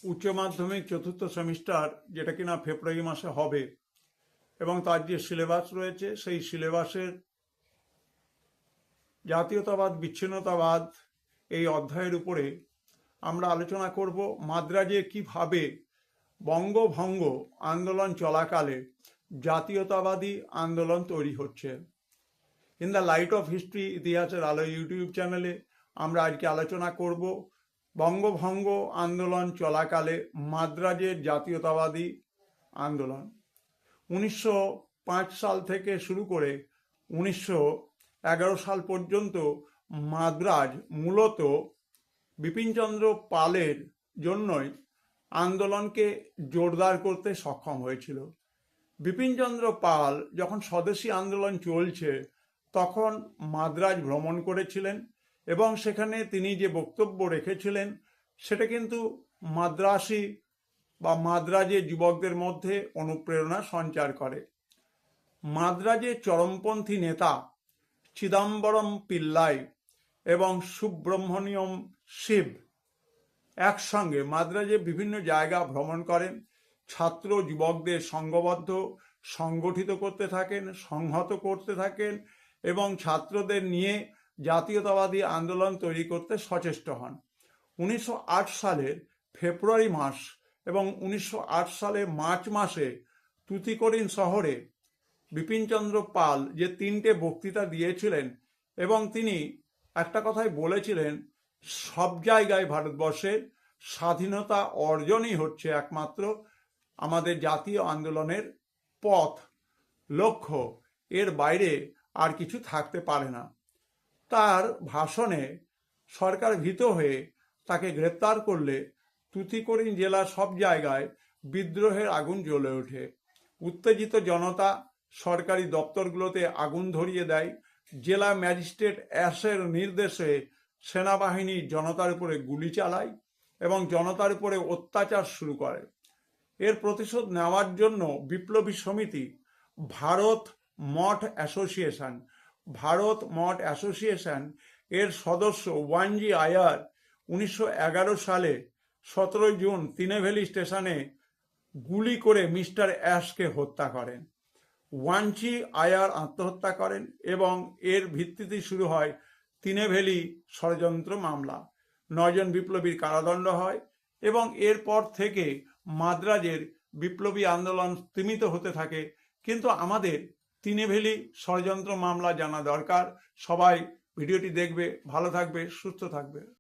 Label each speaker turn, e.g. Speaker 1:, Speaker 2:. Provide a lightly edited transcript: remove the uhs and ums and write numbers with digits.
Speaker 1: উচ্চ মাধ্যমিক চতুর্থ সেমিস্টার, যেটা কিনা ফেব্রুয়ারি মাসে হবে, এবং তার যে সিলেবাস রয়েছে সেই সিলেবাসের জাতীয়তাবাদ বিচ্ছিন্নতাবাদ এই অধ্যায়ের উপরে আমরা আলোচনা করব। মাদ্রাজে কিভাবে বঙ্গভঙ্গ আন্দোলন চলাকালে জাতীয়তাবাদী আন্দোলন তৈরি হচ্ছে। In the light off history, ইতিহাসের আলো ইউটিউব চ্যানেলে আমরা আজকে আলোচনা করব বঙ্গভঙ্গ আন্দোলন চলাকালে মাদ্রাজের জাতীয়তাবাদী আন্দোলন। 1905 সাল থেকে শুরু করে 1911 সাল পর্যন্ত মাদ্রাজ মূলত বিপিনচন্দ্র পালের জন্যই আন্দোলনকে জোরদার করতে সক্ষম হয়েছিল। বিপিনচন্দ্র পাল যখন স্বদেশী আন্দোলন চলছে তখন মাদ্রাজ ভ্রমণ করেছিলেন এবং সেখানে তিনি যে বক্তব্য রেখেছিলেন সেটা কিন্তু মাদ্রাসী বা মাদ্রাজের যুবকদের মধ্যে অনুপ্রেরণা সঞ্চার করে। মাদ্রাজের চরমপন্থী নেতা চিদাম্বরম পিল্লাই এবং সুব্রহ্মণ্যম শিব একসঙ্গে মাদ্রাজে বিভিন্ন জায়গা ভ্রমণ করেন, ছাত্র যুবকদের সংঘবদ্ধ সংগঠিত করতে থাকেন, সংহত করতে থাকেন এবং ছাত্রদের নিয়ে জাতীয়তাবাদী আন্দোলন তৈরি করতে সচেষ্ট হন। 1908 সালের ফেব্রুয়ারি মাস এবং 1908 সালের মার্চ মাসে তুতিকোরিন শহরে বিপিনচন্দ্র পাল যে 3টে বক্তৃতা দিয়েছিলেন এবং তিনি একটা কথাই বলেছিলেন, সব জায়গায় ভারতবর্ষের স্বাধীনতা অর্জনই হচ্ছে একমাত্র আমাদের জাতীয় আন্দোলনের পথ, লক্ষ্য, এর বাইরে আর কিছু থাকতে পারে না। তার ভাষণে সরকার ভীত হয়ে তাকে গ্রেপ্তার করলে তুতিকোরিন জেলার সব জায়গায় বিদ্রোহের আগুন জ্বলে ওঠে। উত্তেজিত জনতা সরকারি দপ্তরগুলোতে আগুন ধরিয়ে দেয়। জেলা ম্যাজিস্ট্রেট অ্যাশের নির্দেশে সেনাবাহিনী জনতার উপরে গুলি চালায় এবং জনতার উপরে অত্যাচার শুরু করে। এর প্রতিশোধ নেওয়ার জন্য বিপ্লবী সমিতি ভারত মঠ অ্যাসোসিয়েশন এর সদস্য ওয়ানজি আয়ার 1911 সালে 17 জুন তিনেভেলি স্টেশনে গুলি করে মিস্টার অ্যাশকে হত্যা করেন। ওয়ানজি আয়ার আত্মহত্যা করেন এবং এর ভিত্তিতে শুরু হয় তিনেভেলি ষড়যন্ত্র মামলা। 9 জন বিপ্লবীর কারাদণ্ড হয় এবং এরপর থেকে মাদ্রাজের বিপ্লবী আন্দোলন স্তীমিত হতে থাকে। কিন্তু আমাদের তিনেভেলি ষড়যন্ত্র মামলা জানা দরকার। সবাই ভিডিওটি দেখবে, ভালো থাকবে, সুস্থ থাকবে।